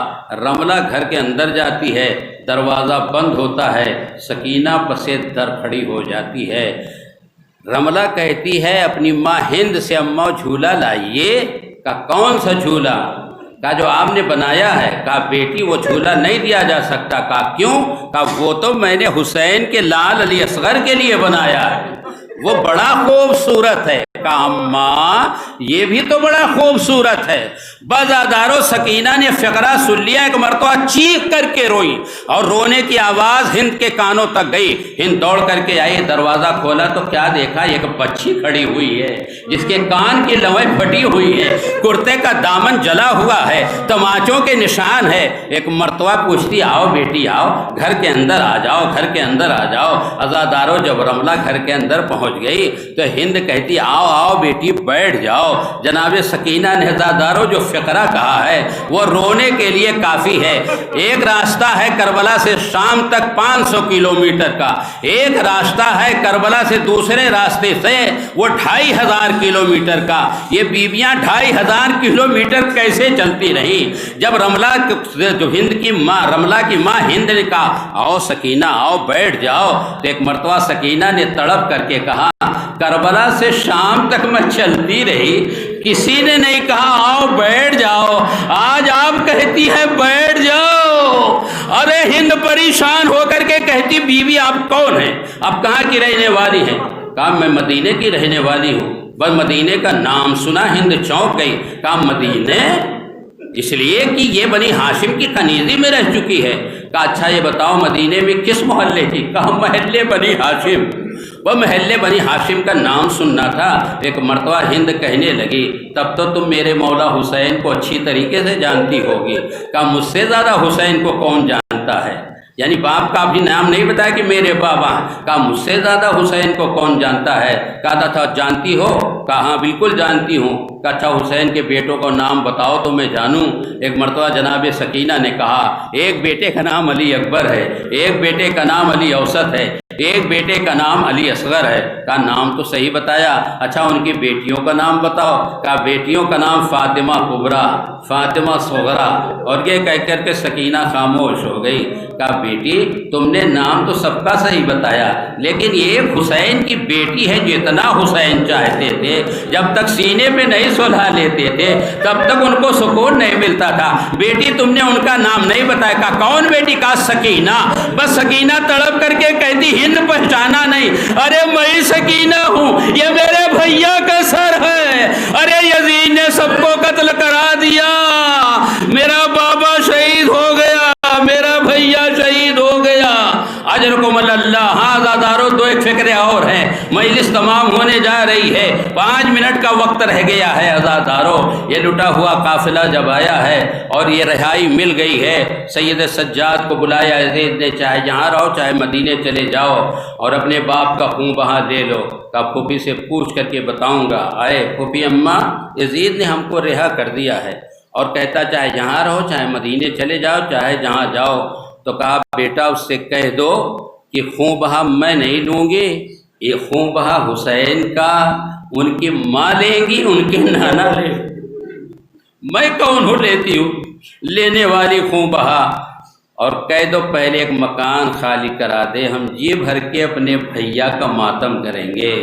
رملہ گھر کے اندر جاتی ہے، دروازہ بند ہوتا ہے، سکینہ پسے در کھڑی ہو جاتی ہے۔ رملہ کہتی ہے اپنی ماں ہند سے اماں جھولا لائیے۔ کہا کون سا جھولا؟ کہا جو آپ نے بنایا ہے۔ کہا بیٹی وہ جھولا نہیں دیا جا سکتا۔ کہا کیوں؟ کہا وہ تو میں نے حسین کے لال علی اصغر کے لیے بنایا ہے، وہ بڑا خوبصورت ہے۔ کہا اماں یہ بھی تو بڑا خوبصورت ہے۔ بازادارو سکینہ نے فقرہ سن لیا، ایک مرتبہ چیخ کر کے روئی اور رونے کی آواز ہند کے کانوں تک گئی۔ ہند دوڑ کر کے آئی، دروازہ کھولا تو کیا دیکھا، ایک بچی کھڑی ہوئی ہے جس کے کان کی لویں پھٹی ہوئی ہے، کرتے کا دامن جلا ہوا ہے، تماچوں کے نشان ہے۔ ایک مرتبہ پوچھتی آؤ بیٹی آؤ، گھر کے اندر آ جاؤ، گھر کے اندر آ جاؤ۔ عزادارو جب رملہ گھر کے اندر پہنچ گئی تو ہند کہتی آؤ آؤ بیٹی بیٹھ جاؤ۔ جناب سکینہ نے عزادارو جو فقرہ کہا ہے وہ رونے کے لیے کافی ہے۔ ایک راستہ ہے کربلا سے شام تک 500 کلومیٹر کا، ایک راستہ ہے کربلا سے دوسرے راستے سے وہ 2500 کلومیٹر کا۔ یہ بیویاں 2500 کلومیٹر کیسے چلتی رہیں؟ جب رملہ جو ہند کی ماں، رملہ کی ماں ہند نے کہا آؤ سکینہ آؤ بیٹھ جاؤ، تو ایک مرتبہ سکینہ نے تڑپ کر کے کہا کربلا سے شام تک میں چلتی رہی، کسی نے نہیں کہا آؤ بیٹھ جاؤ، آج آپ کہتی ہے بیٹھ جاؤ۔ ارے ہند پریشان ہو کر کے کہتی بیوی آپ کون ہیں، آپ کہاں کی رہنے والی ہیں؟ کہا میں مدینے کی رہنے والی ہوں۔ بس مدینے کا نام سنا ہند چونک گئی۔ کہا مدینے؟ اس لیے کہ یہ بنی ہاشم کی کنیزی میں رہ چکی ہے۔ کہا اچھا یہ بتاؤ مدینے میں کس محلے کی؟ کہا محلے بنی ہاشم۔ وہ محلے بنی ہاشم کا نام سننا تھا۔ ایک مرتبہ ہند کہنے لگی تب تو تم میرے مولا حسین کو اچھی طریقے سے جانتی ہوگی۔ کہا مجھ سے زیادہ حسین کو کون جانتا ہے؟ یعنی باپ کا بھی نام نہیں بتایا کہ میرے بابا۔ کہا مجھ سے زیادہ حسین کو کون جانتا ہے؟ کہا تھا جانتی ہو؟ کہا ہاں بالکل جانتی ہوں۔ کہا اچھا حسین کے بیٹوں کا نام بتاؤ تو میں جانوں۔ ایک مرتبہ جناب سکینہ نے کہا ایک بیٹے کا نام علی اکبر ہے، ایک بیٹے کا نام علی اوسط ہے، ایک بیٹے کا نام علی اصغر ہے۔ کہا نام تو صحیح بتایا، اچھا ان کی بیٹیوں کا نام بتاؤ۔ کہا بیٹیوں کا نام فاطمہ کبریٰ، فاطمہ صغریٰ، اور یہ کہہ کر کے سکینہ خاموش ہو گئی۔ کہا بیٹی تم نے نام تو سب کا صحیح بتایا، لیکن یہ حسین کی بیٹی ہے، جتنا حسین چاہتے تھے جب تک سینے پہ نہیں سلھا لیتے تھے تب تک ان کو سکون نہیں ملتا تھا۔ بیٹی تم نے ان کا نام نہیں بتایا۔ کہا کون بیٹی؟ کہا سکینہ۔ بس سکینہ تڑپ کر کے کہتی ہند پہچانا نہیں؟ ارے میں سکینہ ہوں، یہ میرے بھیا کا سر ہے۔ ارے یزید نے سب کو قتل کرا دیا، میرا بابا شہید ہو گیا، میرا بھیا شہید ہو گیا، اجرکم اللہ۔ ہاں عزادارو دو ایک فکریں اور ہیں، مجلس تمام ہونے جا رہی ہے، 5 منٹ کا وقت رہ گیا ہے۔ عزادارو یہ لٹا ہوا قافلہ جب آیا ہے اور یہ رہائی مل گئی ہے، سید سجاد کو بلایا یزید نے، چاہے جہاں رہو چاہے مدینے چلے جاؤ اور اپنے باپ کا خون بہا لے لو۔ کہا پھوپھی سے پوچھ کر کے بتاؤں گا۔ آئے پھوپھی اماں یزید نے ہم کو رہا کر دیا ہے اور کہتا چاہے جہاں رہو چاہے مدینے چلے جاؤ چاہے جہاں جاؤ۔ تو کہا بیٹا اس سے کہہ دو کہ خون بہا میں نہیں لوں گی، یہ خون بہا حسین کا، ان کی ماں لیں گی ان کے نانا لیں گے، میں کون ہوں لیتی ہوں لینے والی خون بہا۔ اور کہہ دو پہلے ایک مکان خالی کرا دے، ہم جی بھر کے اپنے بھیا کا ماتم کریں گے۔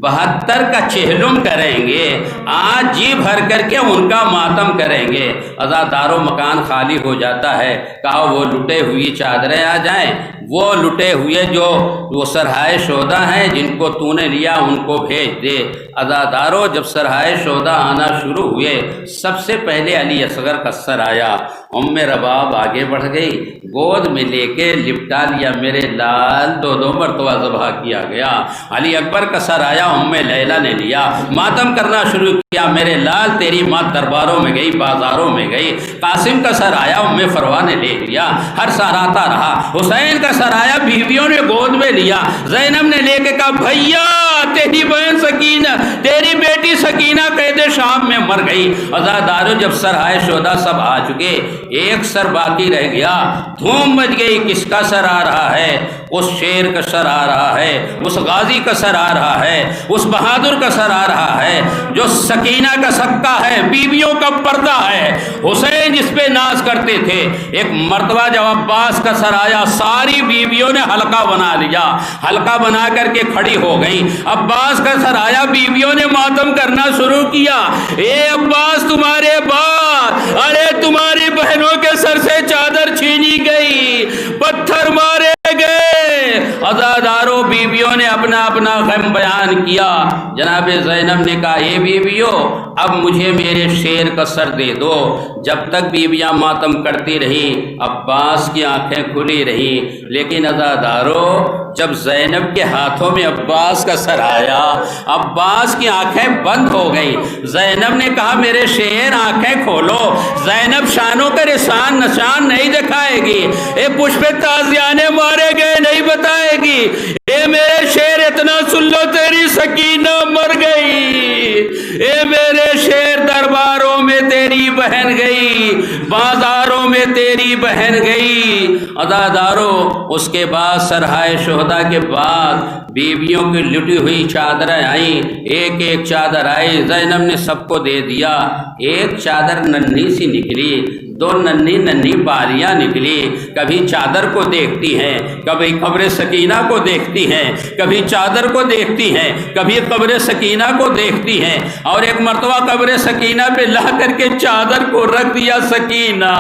72 کا چہلم کریں گے، آج جی بھر کر کے ان کا ماتم کریں گے۔ عزادارو مکان خالی ہو جاتا ہے، کہا وہ لٹے ہوئی چادریں آ جائیں، وہ لٹے ہوئے جو وہ سرہائے شہداء ہیں جن کو تو نے لیا ان کو بھیج دے۔ عزادارو جب سرہائے شہداء آنا شروع ہوئے، سب سے پہلے علی اصغر کا سر آیا۔ ام رباب آگے بڑھ گئی، گود میں لے کے لپٹا لیا، میرے لال 2 مرتبہ ذبح کیا گیا۔ علی اکبر کا سر آیا، ام لیلہ نے لیا، ماتم کرنا شروع کیا، میرے لال تیری ماں درباروں میں گئی، بازاروں میں گئی۔ قاسم کا سر آیا، ام فروا نے لے لیا، ہر سر آتا رہا۔ حسین کا سر آیا، بیویوں نے گود میں لیا۔ زینب نے لے کے کہا بھیا تیری بہن سکینہ، تیری بیٹی سکینہ قید شام میں مر گئی۔ عزادارو جب سرہائے شہداء سب آ چکے، ایک سر باقی رہ گیا، دھوم مچ گئی، کس کا سر آ رہا ہے؟ اس شیر کا سر آ رہا ہے، اس غازی کا سر آ رہا ہے، اس بہادر کا سر آ رہا ہے جو سکینہ کا سکہ ہے، بیویوں کا پردہ ہے، حسین جس پہ ناز کرتے تھے۔ ایک مرتبہ جب عباس کا سر آیا، ساری بیویوں نے حلقہ بنا لیا، حلقہ بنا کر کے کھڑی ہو گئی۔ عباس کا سر آیا، بیویوں نے ماتم کرنا شروع کیا، اے عباس تمہارے بعد، ارے تمہاری بہنوں کے سر سے چادر چھینی گئی، پتھر مارے گئے۔ عزادارو بیویوں نے اپنا اپنا غم بیان کیا۔ جناب زینب نے کہا اے بیویوں اب مجھے میرے شیر کا سر دے دو۔ جب تک بیویاں ماتم کرتی رہی، عباس کی آنکھیں کھلی رہی، لیکن عزادارو جب زینب کے ہاتھوں میں عباس کا سر آیا، عباس کی آنکھیں بند ہو گئی۔ زینب نے کہا میرے شیر آنکھیں کھولو۔ زینب شانوں کا نشان نہیں دکھائے گی، اے پشپ تازیانے مارے گئے نہیں بتائے گی، اے میرے شیر اتنا سن لو تیری سکینہ مر گئی، اے میرے شیر درباروں میں تیری بہن گئی، بازاروں میں تیری بہن گئی۔ عزادارو اس کے بعد سرہائے شہداء کے بعد بیویوں کی لٹی ہوئی چادریں آئیں، ایک ایک چادر آئی، زینب نے سب کو دے دیا۔ ایک چادر ننھی سی نکلی، 2 ننھی بالیاں نکلی، کبھی چادر کو دیکھتی ہیں، کبھی قبر سکینہ کو دیکھتی ہیں، کبھی چادر کو دیکھتی ہیں، کبھی قبر سکینہ کو دیکھتی ہیں، اور ایک مرتبہ قبر سکینہ پہ لا کر کے چادر کو رکھ دیا۔ سکینہ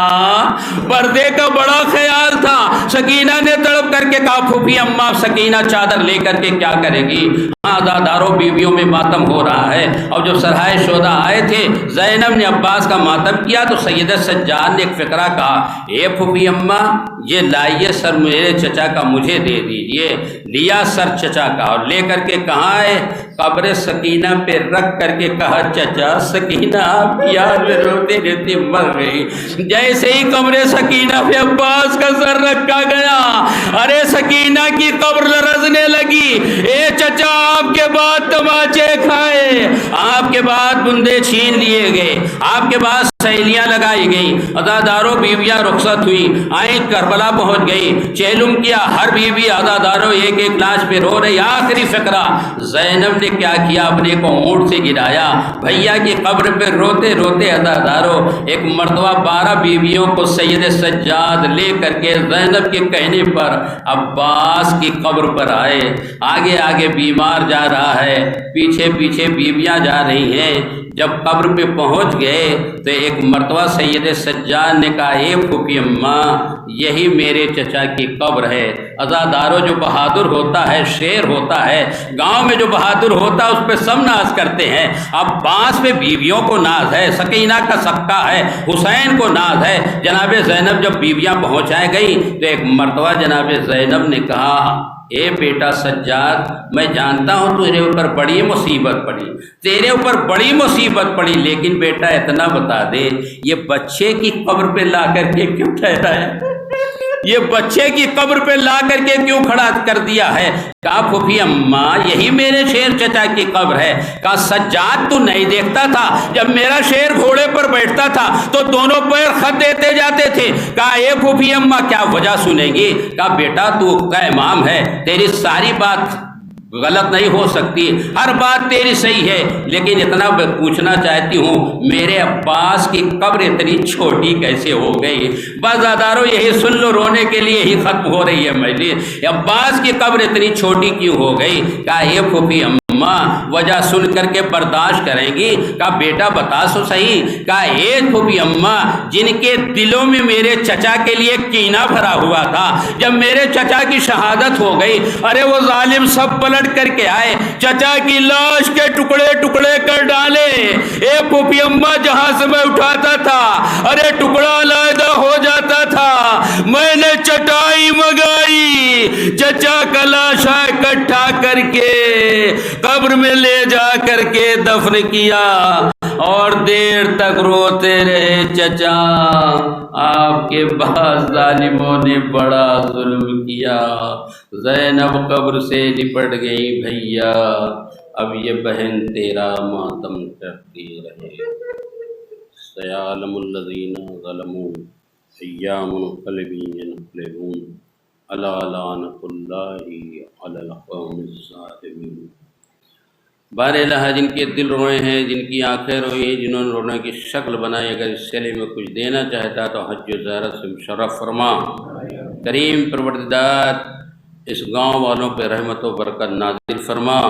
پردے کا بڑا خیال تھا، سکینہ نے تڑپ کر کے کہا پھوپھی اماں سکینہ چادر لے کر کے کیا کرے گی؟ عزادارو بیویوں میں ماتم ہو رہا ہے، اور جب سرہائے شہداء آئے تھے زینب نے عباس کا ماتم کیا تو سیدہ سجاد نے ایک فقرہ کہا اے پھوپھی اماں یہ لائیے سر میرے چچا کا مجھے دے دیجئے۔ لیا سر چچا کا اور لے کر کے کہاں ہے؟ قبر سکینہ پہ رکھ کر کے کہا چچا سکینہ آپ یاد میں روتی رہتی مر گئی۔ جیسے ہی قبر سکینہ پہ عباس کا سر رکھا گیا، ارے سکینہ کی قبر لرزنے لگی، اے چچا آپ کے بعد تماچے کھائے، آپ کے بعد بندے چھین لیے گئے، آپ کے بعد سہیلیاں لگائی گئیں۔ عزادارو بیویاں رخصت ہوئی، آئیں کربلا پہنچ گئی، چیلم کیا، ہر بیوی عزادارو ایک ایک لاش پہ رو رہی۔ آخری فقرہ زینب نے کیا کیا، اپنے کو اونٹ سے گرایا، بھیا کی قبر پہ روتے روتے عزادارو ایک مرتبہ 12 بیویوں کو سید سجاد لے کر کے زینب کے کہنے پر عباس کی قبر پر آئے۔ آگے آگے بیمار جا رہا ہے، پیچھے پیچھے بیویاں جا رہی ہیں۔ جب قبر پہ پہنچ گئے تو ایک مرتبہ سید سجاد نے کہا اے پھوپھی اماں یہی میرے چچا کی قبر ہے۔ عزادارو جو بہادر ہوتا ہے، شیر ہوتا ہے، گاؤں میں جو بہادر ہوتا ہے اس پہ سب ناز کرتے ہیں۔ عباس پہ بیویوں کو ناز ہے، سکینہ کا سکہ ہے، حسین کو ناز ہے۔ جناب زینب جب بیویاں پہنچائے گئی تو ایک مرتبہ جناب زینب نے کہا اے بیٹا سجاد میں جانتا ہوں تیرے اوپر بڑی مصیبت پڑی، تیرے اوپر بڑی مصیبت پڑی، لیکن بیٹا اتنا بتا دے یہ بچے کی قبر پہ لا کر کے کیوں ٹھہرا ہے؟ یہ بچے کی قبر پہ لا کر کے کیوں کھڑا کر دیا ہے؟ کہا پھوپھی اماں یہی میرے شیر چچا کی قبر ہے۔ کہا سجاد تو نہیں دیکھتا تھا جب میرا شیر گھوڑے پر بیٹھتا تھا تو دونوں پیر خط دیتے جاتے تھے۔ کہا اے پھوپھی اماں کیا وجہ سنیں گی؟ کہا بیٹا تو کا امام ہے، تیری ساری بات غلط نہیں ہو سکتی، ہر بات تیری صحیح ہے، لیکن اتنا پوچھنا چاہتی ہوں میرے عباس کی قبر اتنی چھوٹی کیسے ہو گئی؟ بس عزادارو یہی سن لو، رونے کے لیے ہی ختم ہو رہی ہے مجلس۔ عباس کی قبر اتنی چھوٹی کیوں ہو گئی؟ کہا یہ پھوپھی اماں اماں وجہ سن کر کے برداشت کریں گی؟ کہا بیٹا بتا سو صحیح۔ کہا ایک پھوپھی اماں جن کے دلوں میں میرے چچا کے لیے کینہ بھرا ہوا تھا، جب میرے چچا کی شہادت ہو گئی، ارے وہ ظالم سب پلٹ کر کے آئے، چچا کی لاش کے ٹکڑے ٹکڑے کر ڈالے۔ ایک پھوپھی اماں جہاں سے میں اٹھاتا تھا ارے ٹکڑا علیحدہ ہو جاتا تھا، میں نے چٹائی منگائی، چچا کا لاشا اکٹھا کر کے قبر میں لے جا کر کے دفن کیا، اور دیر تک روتے رہے چچا آپ کے بعض ظالموں نے بڑا ظلم کیا۔ زینب قبر سے لپٹ گئی، بھیا اب یہ بہن تیرا ماتم کرتی رہے۔ سیعلم الذین ظلموا ایام منقلب ینقلبون الا لعنۃ اللہ علی القوم الظالمین۔ بار الہ جن کے دل روئے ہیں، جن کی آنکھیں روئی ہیں، جنہوں نے رونے کی شکل بنائی، اگر اس سلے میں کچھ دینا چاہتا تو حج و زیارت سے مشرف فرما۔ کریم پروردگار اس گاؤں والوں پہ رحمت و برکت نازل فرما۔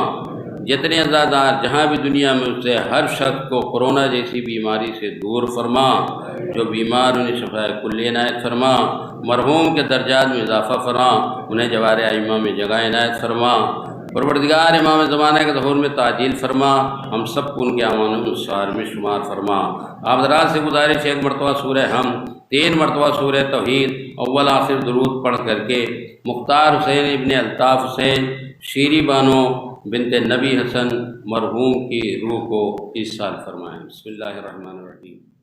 جتنے عزادار جہاں بھی دنیا میں اسے ہر شخص کو کورونا جیسی بیماری سے دور فرما، جو بیمار انہیں شفا کلی عنایت فرما، مرحوم کے درجات میں اضافہ فرما، انہیں جوار ائمہ میں جگہ عنایت فرما۔ پروردگار امام زمانہ کے ظہور میں تعجیل فرما، ہم سب کو ان کے اعمال الصالحہ میں شمار فرما۔ آپ حضرات سے گزارش ہے، ایک مرتبہ سورہ ہم، 3 مرتبہ سورہ توحید اول آخر درود پڑھ کر کے مختار حسین ابن الطاف حسین شیری بانو بنت نبی حسن مرحوم کی روح کو ایصال فرمائیں۔ بسم اللہ الرحمن الرحیم۔